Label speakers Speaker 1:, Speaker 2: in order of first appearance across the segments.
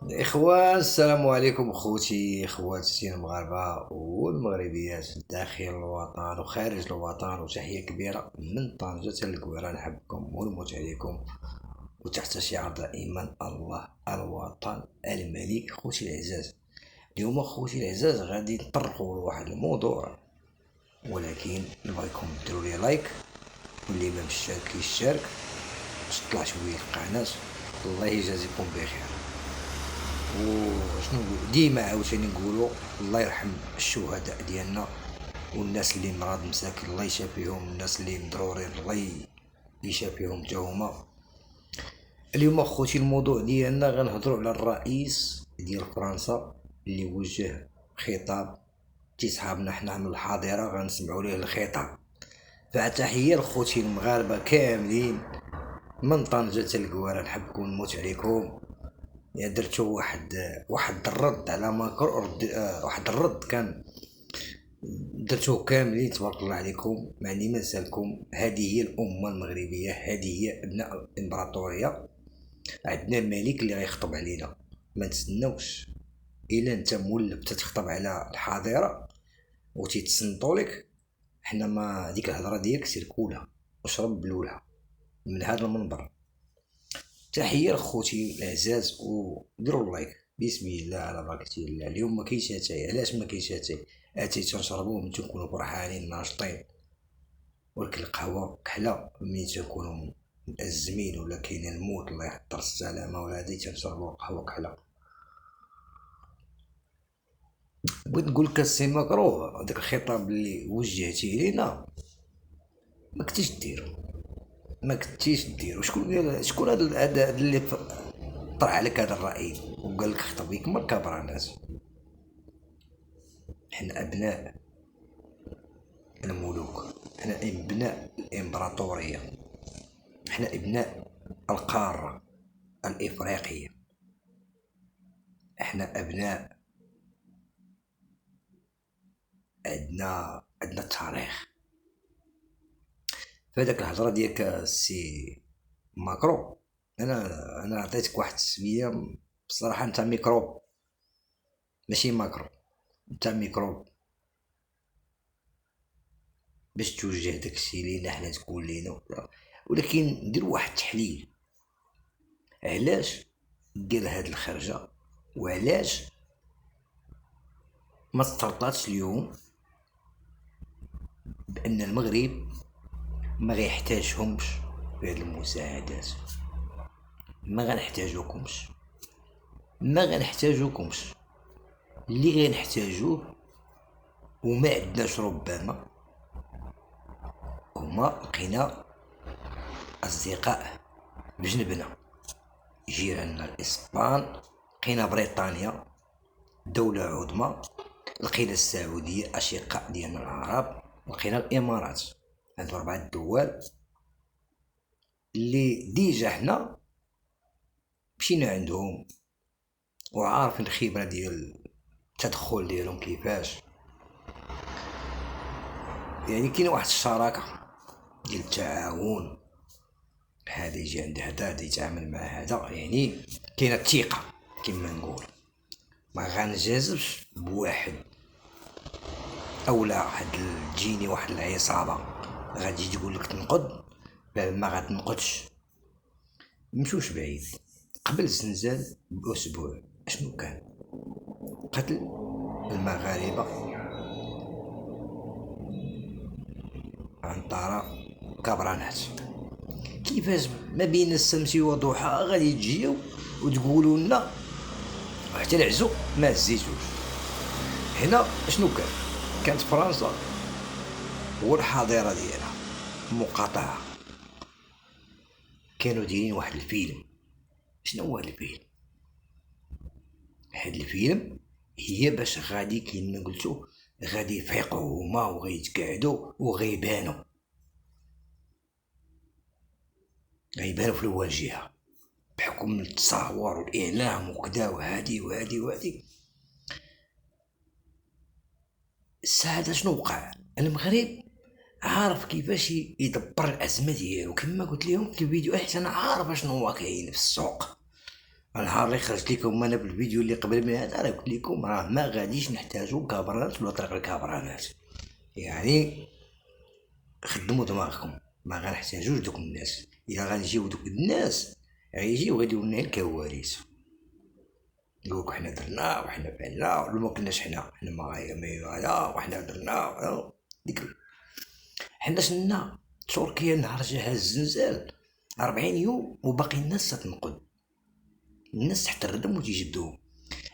Speaker 1: إخوان، السلام عليكم أخوتي إخواتي المغاربة والمغربيات داخل الوطن وخارج الوطن، وتحية كبيرة من طنجة القويرة. نحبكم ونموت عليكم، وتحت شعار دائما الله الوطن الملك. خوتي العزاز، اليوم خوتي العزاز غادي نطرقوا لواحد الموضوع، ولكن نبغيكم ديروا لي لايك، واللي ما مشارك يشارك، تطلع شوية القناة. الله يجازيكم بخير. وشنو نقول ديما عاوتاني نقولوا الله يرحم الشهداء ديالنا، والناس اللي مرض مساكن الله يشافيهم، الناس اللي مضرورين الله يشافيهم حتى هما. اليوم اخوتي الموضوع ديالنا غنهضروا على الرئيس ديال فرنسا اللي وجه خطاب تصحابنا حنا من الحاضره، غنسمعوا ليه الخطاب. فتحيه لخوتي المغاربه كاملين من طنجة القوارة. نحبكم نموت عليكم. درتو واحد الرد على ماكرو، واحد الرد كان درتوه كاملين تبارك الله عليكم. معني ما نسالكم، هذه هي الامه المغربيه، هذه هي ابناء الامبراطوريه. عندنا ملك اللي غيخطب علينا، ما نتسناوش الا انت مولف تتخطب على الحاضره وتيتصنتوا لك. حنا ما ديك الهضره ديالك سير كولها وشرب بلولها من هذا المنبر. تحيه لخوتي العزاز، وديروا اللايك. بسم الله على بركه الله. اليوم ما كاينش اتاي. علاش ما كاينش اتاي؟ اتاي تنشربوه من تنكونوا فرحانين ناشطين، ولكن القهوه كحله ملي تنكونوا مأزمين ولا كاين الموت الله يحضر السلامه، ولا هادي تنشربوا قهوه كحله. بغيت نقول لك السي مكروه، داك الخطاب اللي وجهتيه لينا ما كنتيش ديرو، ما كنتيش ديرو. شكون هذا اللي طرح عليك هذا الرأي وقال لك خطب بيك مركب ناس؟ حنا أبناء الملوك، حنا أبناء الإمبراطورية، حنا أبناء القارة الإفريقية، حنا أبناء، عندنا تاريخ. فهاداك الهضرة ديالك السي ماكرو، أنا عطيتك واحد السمية بصراحة. نتا ميكروب ماشي ماكرو، نتا ميكروب باش توجه داكشي لينا حنا تقول لينا. ولكن ندير واحد التحليل، علاش قال هاد الخرجه، وعلاش ما استرطاتش اليوم بان المغرب ما غيحتاجهمش في هاد المساعدات. ما غنحتاجوكمش، ما غنحتاجوكمش. اللي غنحتاجوه وما عندناش ربما هما لقينا اصدقاء بجنبنا، جيراننا الاسبان، لقينا بريطانيا دولة عظمى، لقينا السعودية أشقاء ديالنا العرب، لقينا الإمارات. هادو 4 دول اللي ديجا حنا مشينا عندهم وعارفين الخبرة ديال التدخل ديالهم كيفاش. يعني كاين واحد الشراكة ديال التعاون، هذا يجي عند هذا يتعامل مع هذا، يعني كاينه الثقة كما نقول. ما غنجازفش بواحد اولا واحد تجيني واحد العصابه غادي تقول لك تنقد، ما غتنقدش. مشوش بعيد، قبل الزنزان باسبوع اشنو كان؟ قتل المغاربه عن طرف كبرانات. كيفاش ما بين الشمس وضحاها غادي تجيو وتقولوا لنا حتى العزو ما هزيتوش؟ هنا اشنو كانت فرنسا والحضاره ديالها مقاطعه. كانوا دايرين واحد الفيلم. شنو هو هاد الفيلم؟ هاد الفيلم هي باش غادي كيما قلتو غادي يفيقوا هما وغيتقعدوا وغيبانوا في الواجهه بحكم التصاور والاعلام وكذا وهادي وهادي وهادي. الساعه شنو وقع؟ المغرب عارف كيفاش يدبر الازمه ديالو، كما قلت لهم في الفيديو. انا عارف شنو هو كاين في السوق، النهار اللي خرجت لكم انا بالفيديو اللي قبل من هذا راه قلت لكم راه ما غاديش نحتاجو كابرانات ولا طريق الكابرانات، يعني خدموا دماغكم، ما غنحتاجوش دوك الناس. الا غنجيو دوك الناس غيجيو غيديروا لنا الكوارث، يقولك حنا درنا وحنا فعلنا ولا ما كناش حنا ما هذا وحنا درنا ديك. حنا شنا تركيا نهار جاها الزلزال 40 يوم وباقي الناس تنقد، الناس تحت الردم وتيجبدوهم.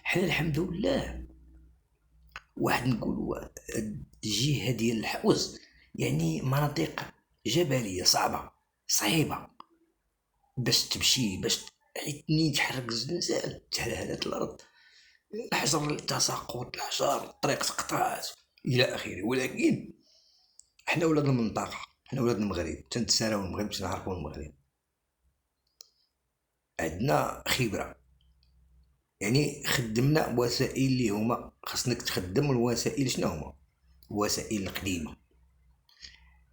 Speaker 1: حنا الحمد لله واحد نقولوا الجهه ديال الحوز، يعني مناطق جبليه صعيبه باش تمشي، باش منين تحرك الزلزال تهلهلات الارض، الحجر التساقط، الحجر الطريق تقطعات الى اخره. ولكن حنا ولاد المنطقه، حنا ولاد المغرب، تنتساراو المغرب، تنعرفوا المغرب، عندنا خبره، يعني خدمنا وسائل اللي هما خاصنك تخدم الوسائل. شنو هما الوسائل القديمه؟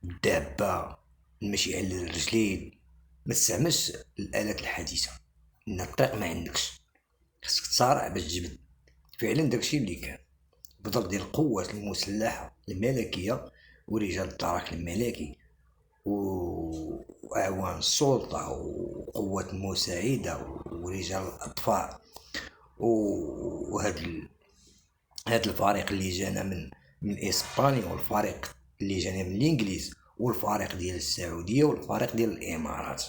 Speaker 1: الدابه، المشي على الرجلين، ما تستعملش الالات الحديثه، ان الطريق ما عندكش، خاصك تصارع باش تجبد. فعلا داكشي اللي كان بضرب ديال القوات المسلحه الملكيه ورجال الدرك الملكي واعوان السلطه وقوات مساعده ورجال الاطفاء هاد الفريق اللي جانا من اسبانيا، والفريق اللي جانا من الانجليز، والفريق ديال السعوديه، والفريق ديال الامارات.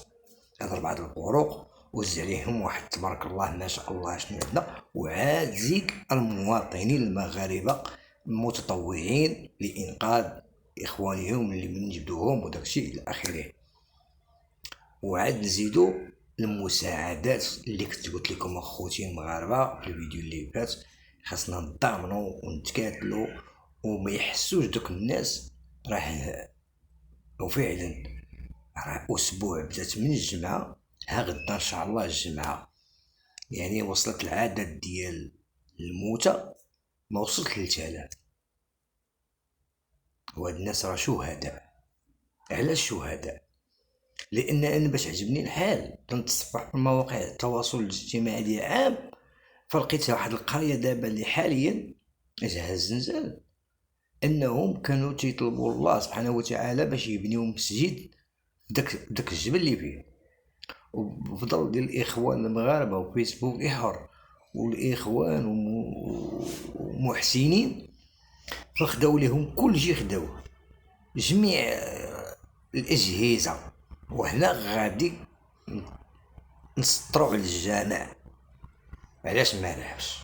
Speaker 1: هاد 4 الفروق وزع عليهم واحد تبارك الله ما شاء الله شنو عندنا. وعاد زيد المواطنين المغاربه متطوعين لانقاذ اخوانهم اللي من جبدوهم وداكشي الى اخره. وعاد نزيدو المساعدات اللي كنت قلت لكم اخوتي المغاربه في الفيديو اللي فات، خاصنا نضامنوا ونتكاتلوا وما يحسوش دوك الناس راه. وفعلا راه اسبوع بدات من الجمعه، ها غدا ان شاء الله الجمعه، يعني وصلت العدد ديال الموتى ما وصلت 3000. وهاد الناس راه شهداء. علاش شهداء؟ لان انا باش عجبني الحال تنتصفح في مواقع التواصل الاجتماعي ديال عام، فلقيت واحد القريه دابا اللي حاليا جاها الزلزال انهم كانوا تيطلبوا الله سبحانه وتعالى باش يبنيو مسجد داك الجبل اللي فيه. وفضل ديال الاخوان المغاربه وفيسبوك يحر والاخوان ومحسنين، فخداو لهم كل شيء، خداو جميع الاجهزه. وهنا غادي نسطروا على الجامع. علاش ما رابش؟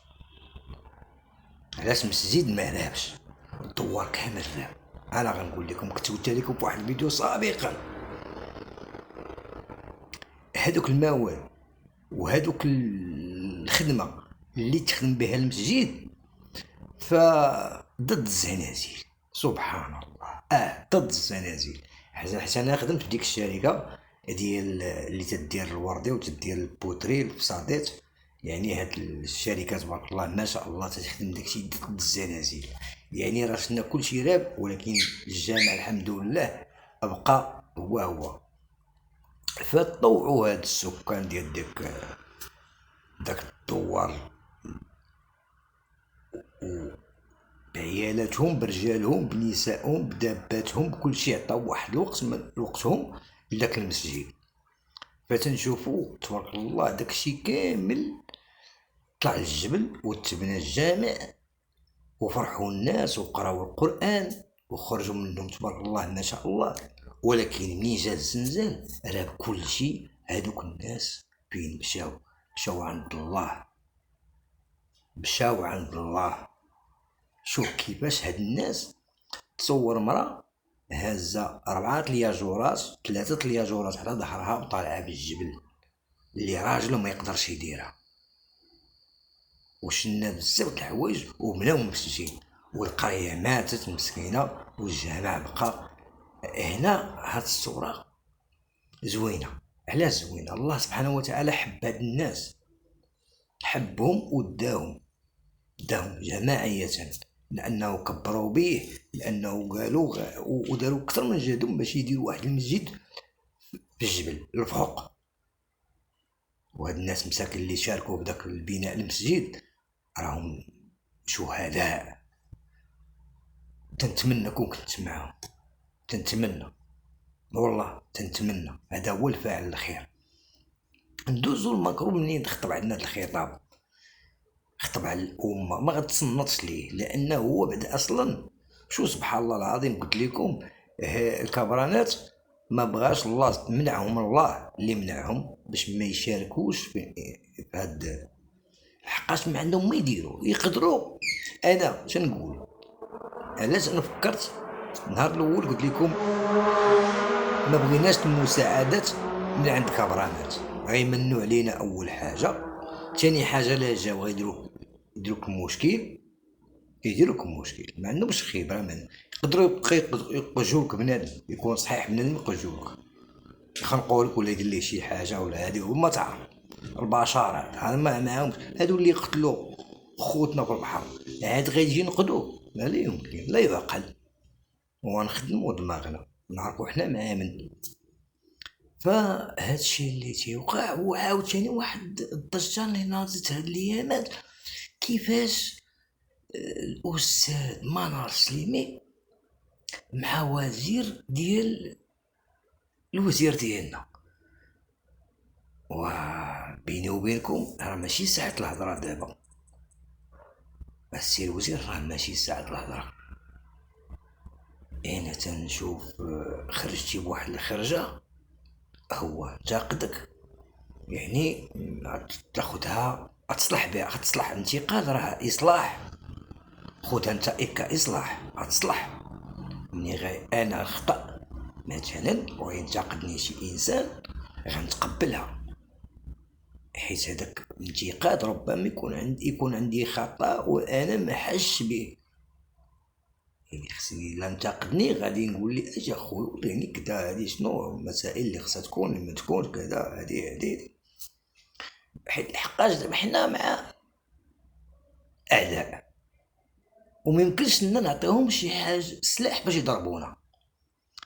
Speaker 1: علاش مسجد ما رابش؟ الدوار كامل راب. انا غنقول لكم، كنت قلت لكم في واحد الفيديو سابقا، هذوك المواد وهذوك الخدمه اللي تخدم بها المسجد فضد الزنازل. سبحان الله، ضد الزنازل. حتى انا خدمت في ديك الشركه ديال اللي تدير الوردي وتدير البوتري الفسادات، يعني هاد الشركات تبارك الله ما شاء الله تخدم داكشي ضد الزنازل. يعني راه شفنا كلشي راب، ولكن الجامع الحمد لله ابقى هو. فطوعوا هاد السكان ديال داك الدوار بعيالاتهم برجالهم بنسائهم بداباتهم بكل شيء، عطاو واحد الوقت من وقتهم لداك المسجد. فتنشوفوا تبارك الله داكشي كامل طلع الجبل وتبنى الجامع وفرحوا الناس وقراوا القران وخرجوا منهم تبارك الله ما شاء الله. ولكن منين جا الزلزال راه كل شيء، هذوك الناس فين مشاو عند الله، مشاو عند الله. شوف كيفاش هاد الناس. تصور مرأة هازة 4 الياجورات 3 الياجورات على ظهرها وطالعة بالجبل اللي راجل ما يقدرش يديرها، وشنا بزاف د الحوايج وبناو مسجد، والقرية ماتت مسكينة والجامع بقى. هنا هاد الصورة زوينة. علاش زوينة؟ الله سبحانه وتعالى حب هاد الناس، حبهم وداهم جماعية، لانه كبروا به، لانه قالوا وداروا اكثر من جهدهم باش يديروا واحد المسجد في الجبل الفوق. وهاد الناس مساكن اللي شاركوا في داك البناء المسجد راهم شهداء. تنتمنى كون كنت معاهم، تنتمنى والله، تنتمنى. هذا هو الفاعل الخير. ندوزو المكروه منين تخطب عندنا الخطاب، خطب على الامه، ما غتصنتش ليه، لانه هو بعد اصلا شو سبحان الله العظيم قلت لكم الكبرانات ما بغاش الله، منعهم الله اللي منعهم باش ما يشاركوش في هاد، حقاش ما عندهم ما يديروا يقدروا. انا شنقول، علاش انا فكرت النهار الاول قلت لكم ما بغيناش المساعدات من عند كبرانات، غيمنوا علينا اول حاجه. ثاني حاجه لا جاو يديروكم مشكل، يديروكم مشكل، ما عندهمش خبره، من يقدروا يقجوك بنادم يكون صحيح، بنادم يقجوك يخنقولك ولا يدير ليه شي حاجه ولا هادي، وما تعرف البشر هذا ما معاهم. هادو اللي قتلوا خوتنا في البحر عاد غيجي نقدو، لا يمكن، لا يعقل. ونخدموا دماغنا نعرفوا حنا مع من. فهادشي اللي تيوقع. وعاوتاني واحد الضجه اللي ناضت هاد الايامات، كيفاش الاستاذ منار سليمي مع وزير ديال الوزير ديالنا. وبيني وبينكم راه ماشي ساعه الهضره دابا، السي الوزير راه ماشي ساعه الهضره. انا تنشوف خرجتي بواحد الخرجه هو تاقدك، يعني تاخدها تصلح بها، تصلح انتقاد راه اصلاح، خذها انت كاصلاح تصلح. مني غير انا خطا مثلا وينتقدني شي انسان غنتقبلها، حيت هذاك الانتقاد ربما يكون عندي خطا وانا ما حش به. يعني خصني لا انتقدني غادي نقول لي اجي اخويا وريني كذا، هذه شنو المسائل اللي خصها تكون ما تكونش كذا، هذه حيت لحقاش دابا حنا مع اعداء وميمكنش لنا نعطيهم شي حاجه سلاح باش يضربونا.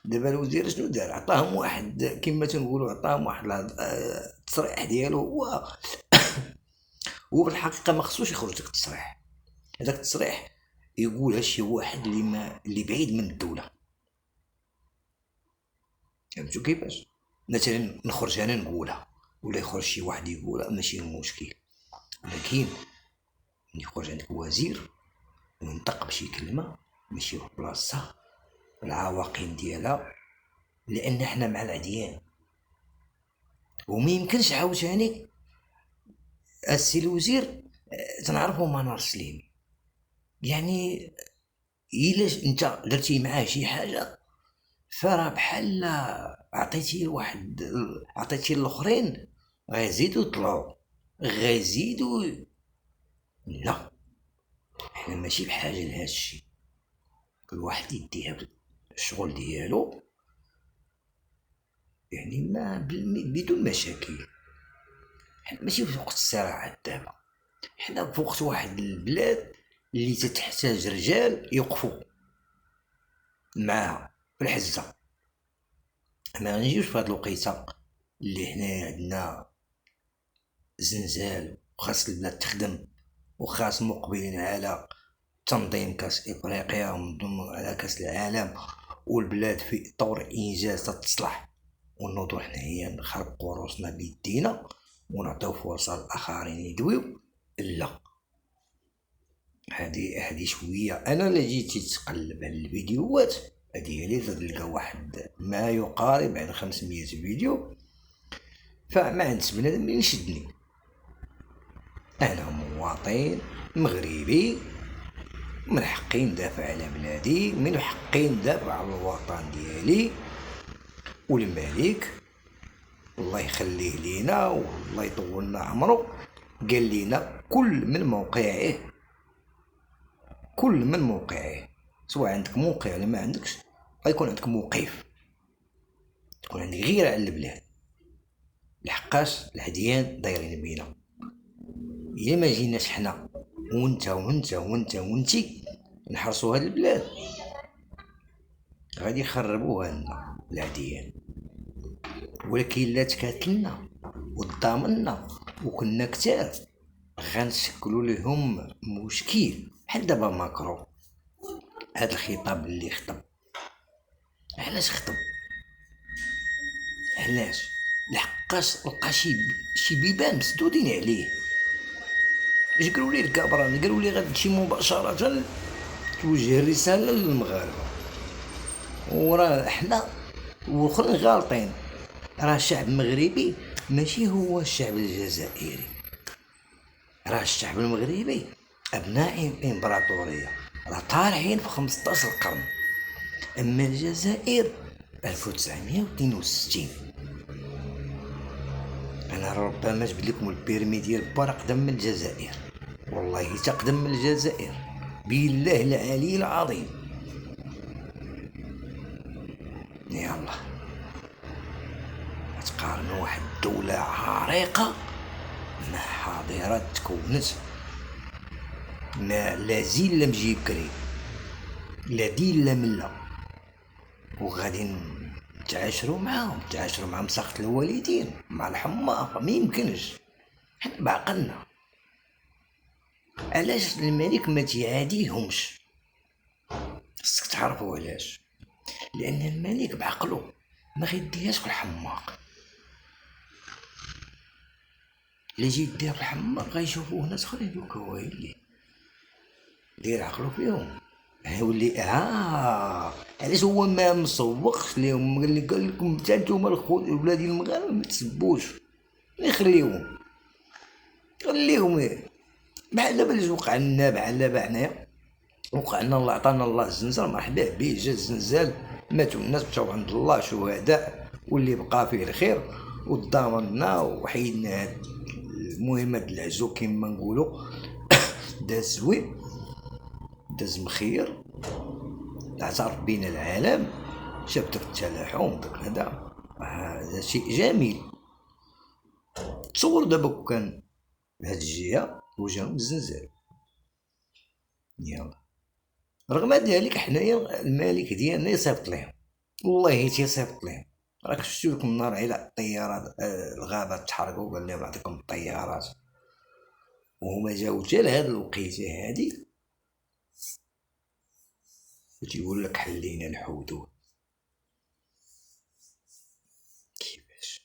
Speaker 1: دابا الوزير شنو دار؟ عطاهم واحد كما تنقولوا، عطاهم واحد التصريح ديالو هو بالحقيقه ما خصوش يخرج داك التصريح. هذاك التصريح يقولها شي واحد اللي بعيد من الدوله. فهمتوا كيفاش؟ مثلا نخرج انا نقولها ولا يخرج شي واحد يقولها ماشي المشكل، ولكن من يخرج عندك وزير وينطق بشي كلمه ماشي في بلاصتها العواقب ديالها، لان احنا مع العديان. وما يمكنش عاوتاني السي الوزير تنعرفو منار سليمي، يعني الا انت درتي معاه شي حاجه فراه بحال عطيتي واحد، عطيتي الاخرين غيزيدو يطلعوا غيزيدو. لا، احنا ماشي بحاجه لهذا الشيء، كل واحد يديها الشغل ديالو، يعني ما بدون مشاكل. حنا ماشي في وقت الصراعات دابا، حنا في وقت واحد البلاد اللي تتحتاج رجال يوقفوا معاها في الحزه. ما نجيوش في هاد الوقيته اللي هنا عندنا زنزال وخاص البلاد تخدم، وخاص مقبلين على تنظيم كاس افريقيا ومنظم على كاس العالم، والبلاد في طور انجاز تتصلح، ونوضو حنايا نخرقوا روسنا بيدينا ونعطيو فرصه للاخرين يدويو. لا، هادي شويه. انا لا جيت تقلب على الفيديوهات ديالي تلقى واحد ما يقارب على 500 فيديو، فما عندش بنادم اللي يشدني. انا مواطن مغربي من حقي ندافع على بلادي، من حقي ندافع على الوطن ديالي، والملك الله يخليه لينا والله يطولنا عمره قال لينا كل من موقعه، سواء عندك موقع ولا ما عندكش غيكون عندك موقف، تكون عندك غيرة على البلاد، لحقاش العديان دايرين بينا. الا ما جيناش حنا وانت نحرسوا هاد البلاد غادي يخربوها لنا العديان. ولكن لا تكاتلنا وضامنا وكنا كتار غنشكلوا لهم مشكل بحال دابا ماكرون. هذا الخطاب اللي خطب، علاش خطب؟ علاش؟ لحقاش لقى شي بيبان مسدودين عليه. اش قالوا ليه الكابران؟ قالوا ليه غتمشي مباشره توجه الرساله للمغاربه، وراه حنا واخرين غالطين. راه الشعب المغربي ماشي هو الشعب الجزائري، راه الشعب المغربي ابناء امبراطوريه راه طالعين في 15 قرن، اما الجزائر 1962. انا ربما جبت لكم البيرمي ديال با قدم من الجزائر، والله تقدم من الجزائر بالله العلي العظيم. يلا تقارنوا واحد الدولة عريقة مع حاضرة تكونت ما لا زين لا مجيب كريم لا دين لا ملة، وغادي تعاشروا معاهم سخط الوالدين مع الحماق. ما يمكنش، حنا بعقلنا. علاش الملك ما تيعاديهمش؟ خصك تعرفوا علاش. لان الملك بعقلو ما غيديهاش في الحماق. اللي جيت دير الحماق غيشوفوه ناس اخرين يقولك هو اللي دير عقلو فيهم. يولي علاش هو ما مسوقش ليهم؟ قال لكم حتى نتوما ولادي المغاربه ما تسبوش، خليهم بحال دابا اللي وقع لنا، بحال دابا حنايا وقع لنا الله عطانا الله الزنزال مرحبا به، جا الزنزال ماتوا الناس مشاو عند الله شهداء، واللي بقى فيه الخير وضامننا وحيدنا هاد المهم هاد العزو كيما نقولوا. داز زوين، داز مخير، اعترف بين العالم، شاف داك التلاحم داك هذا شيء جميل. تصور دابا كان بهاد الجهه وجاهم الزلزال. يلا رغم ذلك حنايا الملك ديالنا يصيفط لهم، والله تيصيفط لهم. راك شفتو لكم النهار على الطيارات الغابات تحرقوا، قال لهم نعطيكم الطيارات، وهما جاو حتى لهاد الوقيته هادي وتيقول لك حلينا الحدود.